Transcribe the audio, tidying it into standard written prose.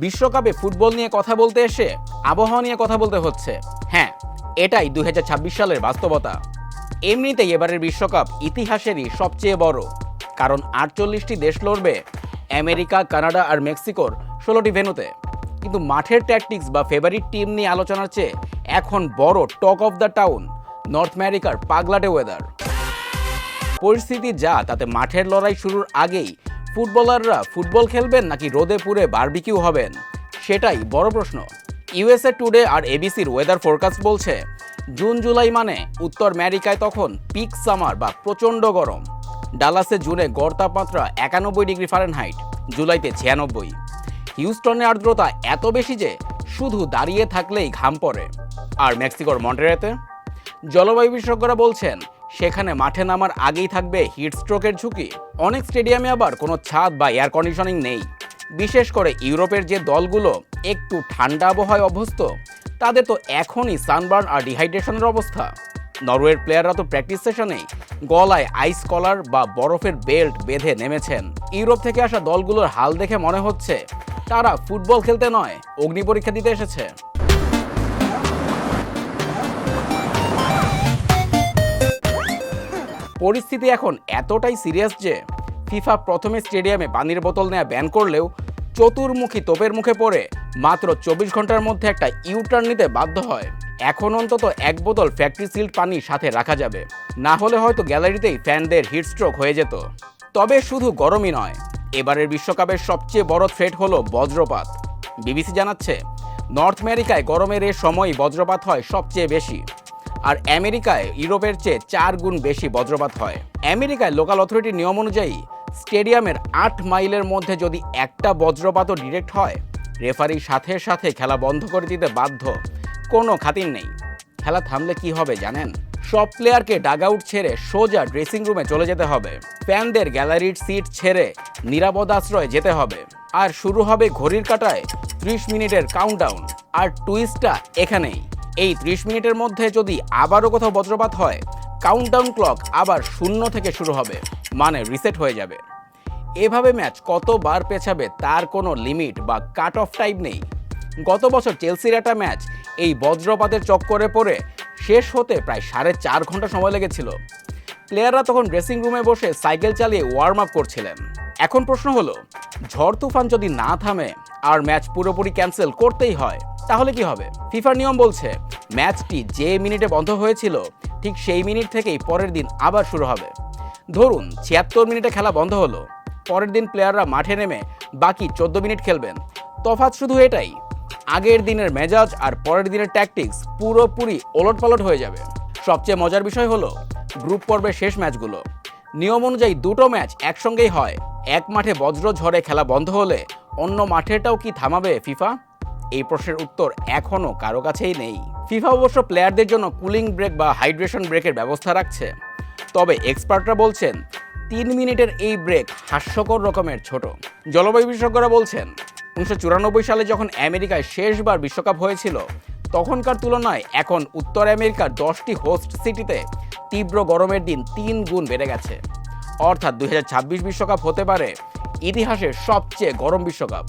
বিশ্বকাপে ফুটবল নিয়ে কথা বলতে এসে আবহাওয়া নিয়ে কথা বলতে হচ্ছে। হ্যাঁ, এটাই ২০২৬ সালের বাস্তবতা। এমনিতেই এবারের বিশ্বকাপ ইতিহাসেরই সবচেয়ে বড়, কারণ ৪৮টি দেশ লড়বে আমেরিকা, কানাডা আর মেক্সিকোর ১৬টি ভেন্যুতে। কিন্তু মাঠের ট্যাকটিক্স বা ফেভারিট টিম নিয়ে আলোচনার চেয়ে এখন বড় talk of the town north আমেরিকার পাগলাটে ওয়েদার। পরিস্থিতি যা, তাতে মাঠের লড়াই শুরুর আগেই ফুটবলাররা ফুটবল খেলবেন নাকি রোদে পুড়ে বারবিকিউ হবেন, সেটাই বড় প্রশ্ন। ইউএসএ টুডে আর এবিসির ওয়েদার ফোরকাস্ট বলছে জুন জুলাই মানে উত্তর আমেরিকায় তখন পিক সামার বা প্রচণ্ড গরম। ডালাসে জুনে গড় তাপমাত্রা ৯১ ডিগ্রি ফারেনহাইট, জুলাইতে ৯৬। হিউস্টনে আর্দ্রতা এত বেশি যে শুধু দাঁড়িয়ে থাকলেই ঘাম পড়ে। আর মেক্সিকোর মন্টেরেতে জলবায়ু বিশেষজ্ঞরা বলছেন সেখানে মাঠে নামার আগেই থাকবে হিটস্ট্রোকের ঝুঁকি। অনেক স্টেডিয়ামে আবার কোনো ছাদ বা এয়ার কন্ডিশনিং নেই। বিশেষ করে ইউরোপের যে দলগুলো একটু ঠান্ডা আবহাওয়ায় অভ্যস্ত, তাদের তো এখনই সানবার্ন আর ডিহাইড্রেশনের অবস্থা। নরওয়ের প্লেয়াররা তো প্র্যাকটিস সেশনেই গলায় আইস কলার বা বরফের বেল্ট বেঁধে নেমেছেন। ইউরোপ থেকে আসা দলগুলোর হাল দেখে মনে হচ্ছে তারা ফুটবল খেলতে নয়, অগ্নি পরীক্ষা দিতে এসেছে। পরিস্থিতি এখন এতটাই সিরিয়াস যে ফিফা প্রথমে স্টেডিয়ামে পানির বোতল নেওয়া ব্যান করলেও চতুর্মুখী তোপের মুখে পড়ে মাত্র ২৪ ঘন্টার মধ্যে একটা ইউটার্ন নিতে বাধ্য হয়। এখন অন্তত এক বোতল ফ্যাক্টরি সিল্ড পানি সাথে রাখা যাবে, না হলে হয়তো গ্যালারিতেই ফ্যানদের হিটস্ট্রোক হয়ে যেত। তবে শুধু গরমই নয়, এবারের বিশ্বকাপের সবচেয়ে বড় থ্রেট হলো বজ্রপাত। বিবিসি জানাচ্ছে নর্থ আমেরিকায় গরমের এ সময় বজ্রপাত হয় সবচেয়ে বেশি, আর আমেরিকায় ইউরোপের চেয়ে ৪ গুণ বেশি বজ্রপাত হয়। আমেরিকায় লোকাল অথরিটির নিয়ম অনুযায়ী স্টেডিয়ামের ৮ মাইলের মধ্যে যদি একটা বজ্রপাতও ডিরেক্ট হয়, রেফারি সাথে সাথে খেলা বন্ধ করে দিতে বাধ্য, কোনো খাতির নেই। খেলা থামলে কি হবে জানেন? সব প্লেয়ারকে ডাগ আউট ছেড়ে সোজা ড্রেসিং রুমে চলে যেতে হবে। ফ্যানদের গ্যালারির সিট ছেড়ে নিরাপদ আশ্রয়ে যেতে হবে। আর শুরু হবে ঘড়ির কাঁটায় ৩০ মিনিটের কাউন্টডাউন। আর টুইস্টটা এখানেই, এই ৩০ মিনিটের মধ্যে যদি আবারও কোথাও বজ্রপাত হয়, কাউন্টডাউন ক্লক আবার ০ থেকে শুরু হবে, মানে রিসেট হয়ে যাবে। এভাবে ম্যাচ কতবার পেছাবে তার কোনো লিমিট বা কাট অফ টাইম নেই। গত বছর চেলসির একটা ম্যাচ এই বজ্রপাতের চক্করে পড়ে শেষ হতে প্রায় ৪.৫ ঘন্টা সময় লেগেছিল। প্লেয়াররা তখন ড্রেসিং রুমে বসে সাইকেল চালিয়ে ওয়ার্ম আপ করছিলেন। এখন প্রশ্ন হলো, ঝড় তুফান যদি না থামে আর ম্যাচ পুরোপুরি ক্যান্সেল করতেই হয়, তাহলে কি হবে? ফিফার নিয়ম বলছে ম্যাচটি যে মিনিটে বন্ধ হয়েছিল ঠিক সেই মিনিট থেকেই পরের দিন আবার শুরু হবে। ধরুন ৭৬ মিনিটে খেলা বন্ধ হলো, পরের দিন প্লেয়াররা মাঠে নেমে বাকি ১৪ মিনিট খেলবেন। তফাৎ শুধু এটাই, আগের দিনের মেজাজ আর পরের দিনের ট্যাকটিক্স পুরোপুরি ওলটপালট হয়ে যাবে। সবচেয়ে মজার বিষয় হলো গ্রুপ পর্বের শেষ ম্যাচগুলো নিয়ম অনুযায়ী দুটো ম্যাচ একসঙ্গেই হয়। এক মাঠে বজ্র ঝড়ে খেলা বন্ধ হলে অন্য মাঠেরটাও কি থামাবে ফিফা? এই প্রশ্নের উত্তর এখনও কারো কাছেই নেই। ফিফা অবশ্য প্লেয়ারদের জন্য কুলিং ব্রেক বা হাইড্রেশন ব্রেকের ব্যবস্থা রাখছে, তবে এক্সপার্টরা বলছেন ৩ মিনিটের এই ব্রেক হাস্যকর রকমের ছোট। জলবায়ু বিশেষজ্ঞরা বলছেন ১৯৯৪ সালে যখন আমেরিকায় শেষবার বিশ্বকাপ হয়েছিল, তখনকার তুলনায় এখন উত্তর আমেরিকার 10টি হোস্ট সিটিতে তীব্র গরমের দিন ৩ গুণ বেড়ে গেছে। অর্থাৎ ২০২৬ বিশ্বকাপ হতে পারে ইতিহাসের সবচেয়ে গরম বিশ্বকাপ।